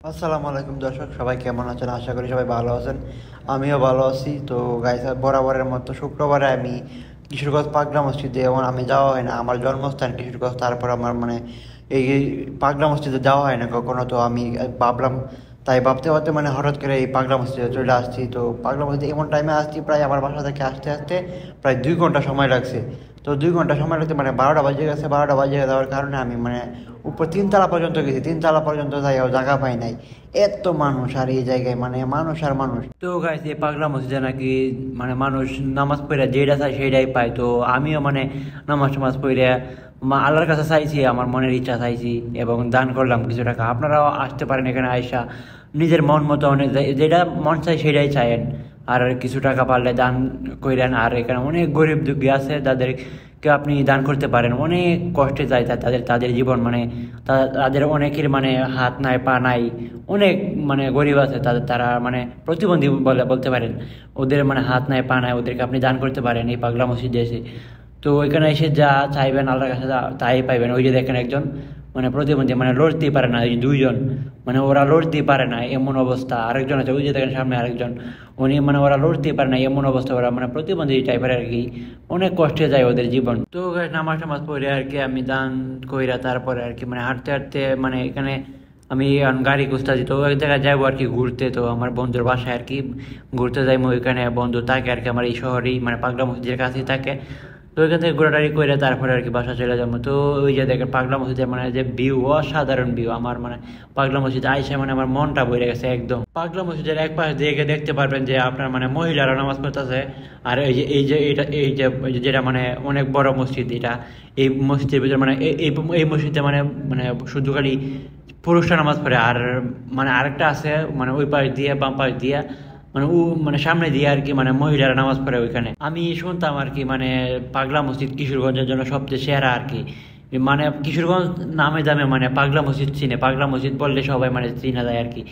আসসালামু আলাইকুম দর্শক, সবাই কেমন আছেন? আশা করি সবাই ভালো আছেন। আমিও ভালো আছি। তো গাইস, বরাবরের মতো শুক্রবারে আমি কিশোরগঞ্জ পাগলা মসজিদে, এবং আমি যাওয়া হয় না, আমার জন্মস্থান কিশোরগঞ্জ, তারপর আমার এই পাগলা মসজিদে যাওয়া হয় না কখনো। তো আমি ভাবলাম, তাই ভাবতে ভাবতে হঠাৎ করে এই পাগলা মসজিদে চলে আসছি। তো পাগলা মসজিদে এমন টাইমে আসছি, প্রায় আমার বাসা থেকে আসতে আসতে প্রায় 2 ঘন্টা সময় লাগছে। তো 2 ঘন্টা সময় লাগতে 12টা বাজে গেছে। 12টা বাজে যাওয়ার কারণে আমি উপর 3 তলা পর্যন্ত গেছি। 3 তলা পর্যন্ত যাইও জায়গা পাই নাই, এত মানুষ। আর এই জায়গায় মানুষ আর মানুষ। তো গাইস, এই পাগলা মসজিদে নাকি মানুষ নামাজ পড়ে যেটা চায় সেটাই পায়। তো আমিও নামাজ টামাজ পড়ে আল্লাহর কাছে চাইছি, আমার মনের ইচ্ছা চাইছি, এবং দান করলাম কিছু টাকা। আপনারাও আসতে পারেন এখানে আইসা, নিজের মন মতো অনেক যেটা মন চাই সেটাই চায়েন, আর কিছু টাকা পারলে দান করেন। আর এখানে অনেক গরিব দুঃখী আছে, তাদেরকে আপনি দান করতে পারেন। অনেক কষ্টে যায় তাদের তাদের জীবন, তাদের অনেকের হাত নাই পা নাই, অনেক গরিব আছে তাদের, তারা প্রতিবন্ধী বলতে পারেন। ওদের হাত নাই পা নাই, ওদেরকে আপনি দান করতে পারেন এই পাগলা মসজিদে এসে। তো ওইখানে এসে যা চাইবেন আল্লাহর কাছে তাই পাইবেন। ওই যে দেখেন একজন প্রতিবন্ধী, লড়তেই পারে না, ওই যে দুইজন, ওরা লড়তেই পারে না এমন অবস্থা। আরেকজন আছে, ওই যে দেখেন সামনে আরেকজন, উনি ওরা লড়তেই পারে না এমন অবস্থা। ওরা প্রতিবন্ধী টাইপের আর কি, অনেক কষ্টে যায় ওদের জীবন। তো নামাজ টামাজ পড়ে আর কি আমি দান কইরা তারপরে আর কি হাঁটতে হাঁটতে এখানে আমি গাড়ি খুঁজতেছি। তো এক জায়গায় যাবো আর কি ঘুরতে। তো আমার বন্ধুর বাসায় আর কি ঘুরতে যাইবো। ওইখানে বন্ধু থাকে আর কি আমার এই শহরেই, পাগলা মসজিদের কাছেই থাকে। তো ওইখান থেকে ঘোরাটারি করে তারপরে আর কি বাসা চলে যাবো। তো ওই যে দেখেন পাগলা মসজিদের যে ভিউ, অসাধারণ ভিউ। আমার পাগলা মসজিদে আইসা আমার মনটা ভরে গেছে একদম। পাগলা মসজিদের এক পাশ দিয়ে দেখতে পারবেন যে আপনার মহিলারা নামাজ পড়তেছে। আর এই যে যেটা অনেক বড় মসজিদ এটা, এই মসজিদের ভিতরে এই মসজিদে শুধু খালি পুরুষরা নামাজ পড়ে। আর আরেকটা আছে ওই পাশ দিয়ে বাম পাশ দিয়ে সামনে দিয়ে আর কি মহিলারা নামাজ পড়ে ওইখানে। আমি শুনতাম আর কি পাগলা মসজিদ কিশোরগঞ্জের জন্য সবচেয়ে সেরা আর কি। কিশোরগঞ্জ নামে দামে পাগলা মসজিদ চিনে, পাগলা মসজিদ বললে সবাই চিনা যায় আর কি।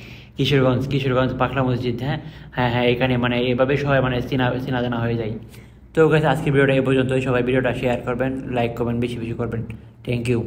কিশোরগঞ্জ পাগলা মসজিদ, হ্যাঁ হ্যাঁ হ্যাঁ, এখানে এভাবে সবাই চিনা জানা হয়ে যায়। তো গাইস, আজকের ভিডিওটা এই পর্যন্তই। সবাই ভিডিওটা শেয়ার করবেন, লাইক করবেন, বেশি বেশি করবেন। Thank you.